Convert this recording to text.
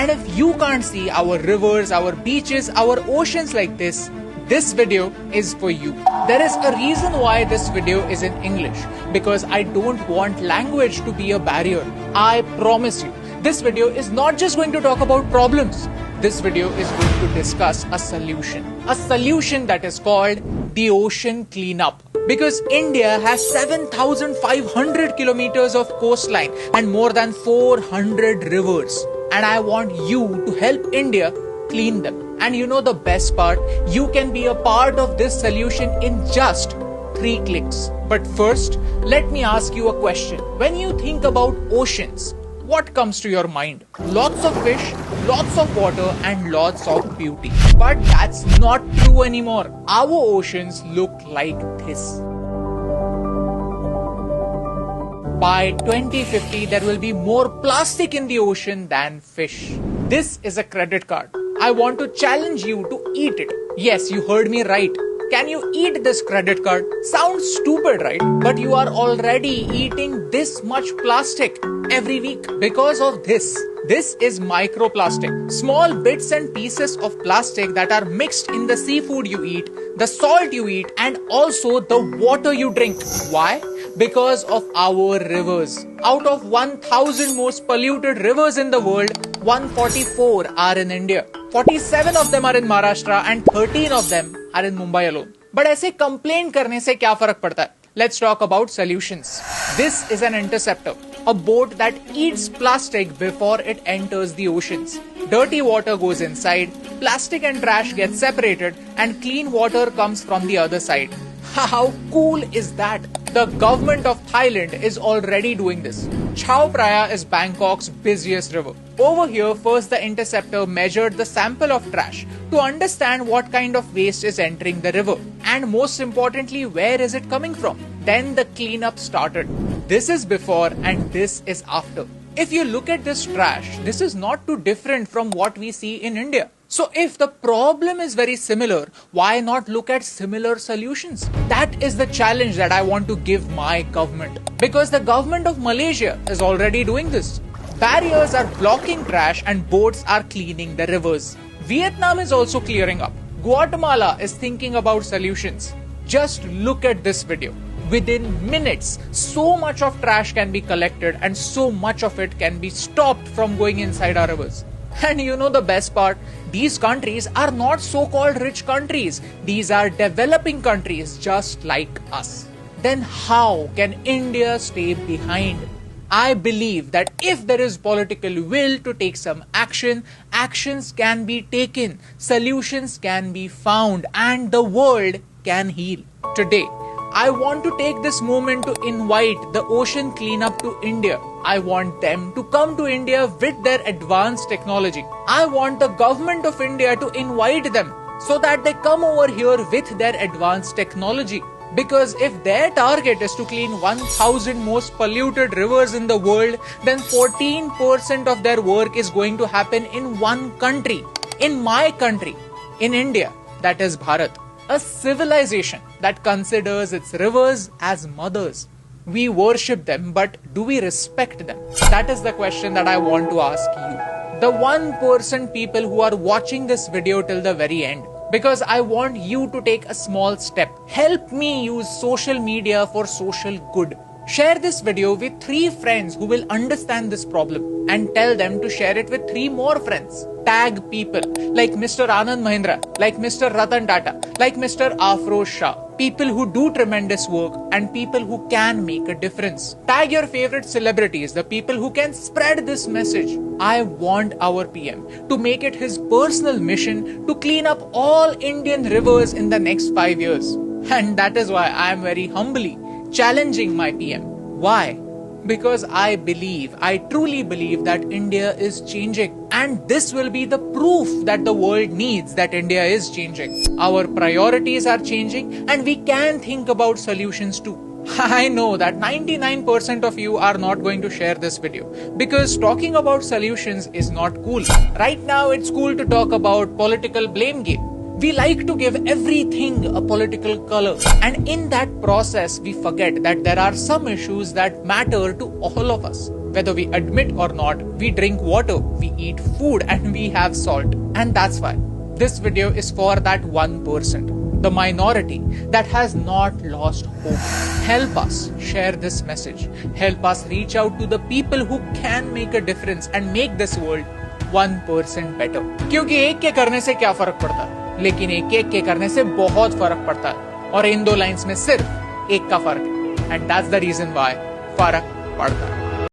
And if you can't see our rivers, our beaches, our oceans like this video is for you. There is a reason why this video is in English, because I don't want language to be a barrier. I promise you, this video is not just going to talk about problems. This video is going to discuss a solution that is called the ocean cleanup. Because India has 7,500 kilometers of coastline and more than 400 rivers. And I want you to help India clean them. And you know the best part? You can be a part of this solution in just 3 clicks. But first, let me ask you a question. When you think about oceans, what comes to your mind? Lots of fish, lots of water, and lots of beauty. But that's not true anymore. Our oceans look like this. By 2050, there will be more plastic in the ocean than fish. This is a credit card. I want to challenge you to eat it. Yes, you heard me right. Can you eat this credit card? Sounds stupid, right? But you are already eating this much plastic every week because of this. This is microplastic. Small bits and pieces of plastic that are mixed in the seafood you eat, the salt you eat, and also the water you drink. Why? Because of our rivers. Out of 1,000 most polluted rivers in the world, 144 are in India. 47 of them are in Maharashtra and 13 of them are in Mumbai alone. But ऐसे complain करने से क्या फर्क पड़ता है? Let's talk about solutions. This is an interceptor, a boat that eats plastic before it enters the oceans. Dirty water goes inside, plastic and trash get separated, and clean water comes from the other side. How cool is that? The government of Thailand is already doing this. Chao Phraya is Bangkok's busiest river. Over here, first the interceptor measured the sample of trash to understand what kind of waste is entering the river. And most importantly, where is it coming from? Then the cleanup started. This is before and this is after. If you look at this trash, this is not too different from what we see in India. So if the problem is very similar, why not look at similar solutions? That is the challenge that I want to give my government. Because the government of Malaysia is already doing this. Barriers are blocking trash and boats are cleaning the rivers. Vietnam is also clearing up. Guatemala is thinking about solutions. Just look at this video. Within minutes, so much of trash can be collected and so much of it can be stopped from going inside our rivers. And you know the best part? These countries are not so-called rich countries. These are developing countries just like us. Then how can India stay behind? I believe that if there is political will to take some action, actions can be taken, solutions can be found, and the world can heal. Today, I want to take this moment to invite the ocean cleanup to India. I want them to come to India with their advanced technology. I want the government of India to invite them so that they come over here with their advanced technology. Because if their target is to clean 1,000 most polluted rivers in the world, then 14% of their work is going to happen in one country. In my country, in India, that is Bharat. A civilization that considers its rivers as mothers. We worship them, but do we respect them? That is the question that I want to ask you. The 1% people who are watching this video till the very end. Because I want you to take a small step. Help me use social media for social good. Share this video with 3 friends who will understand this problem and tell them to share it with 3 more friends. Tag people like Mr. Anand Mahindra, like Mr. Ratan Tata, like Mr. Afroz Shah. People who do tremendous work and people who can make a difference. Tag your favorite celebrities, the people who can spread this message. I want our PM to make it his personal mission to clean up all Indian rivers in the next 5 years. And that is why I am very humbly challenging my PM. Why? Because I truly believe that India is changing. And this will be the proof that the world needs that India is changing. Our priorities are changing and we can think about solutions too. I know that 99% of you are not going to share this video because talking about solutions is not cool. Right now it's cool to talk about political blame game. We like to give everything a political color, and in that process we forget that there are some issues that matter to all of us. Whether we admit or not, we drink water, we eat food, and we have salt. And that's why this video is for that 1%, the minority that has not lost hope. Help us share this message. Help us reach out to the people who can make a difference and make this world 1% better. क्योंकि एक के करने से क्या फर्क पड़ता है, लेकिन एक के करने से बहुत फर्क पड़ता है, और इन दो लाइंस में सिर्फ एक का फर्क है, and that's the reason why फर्क पड़ता है.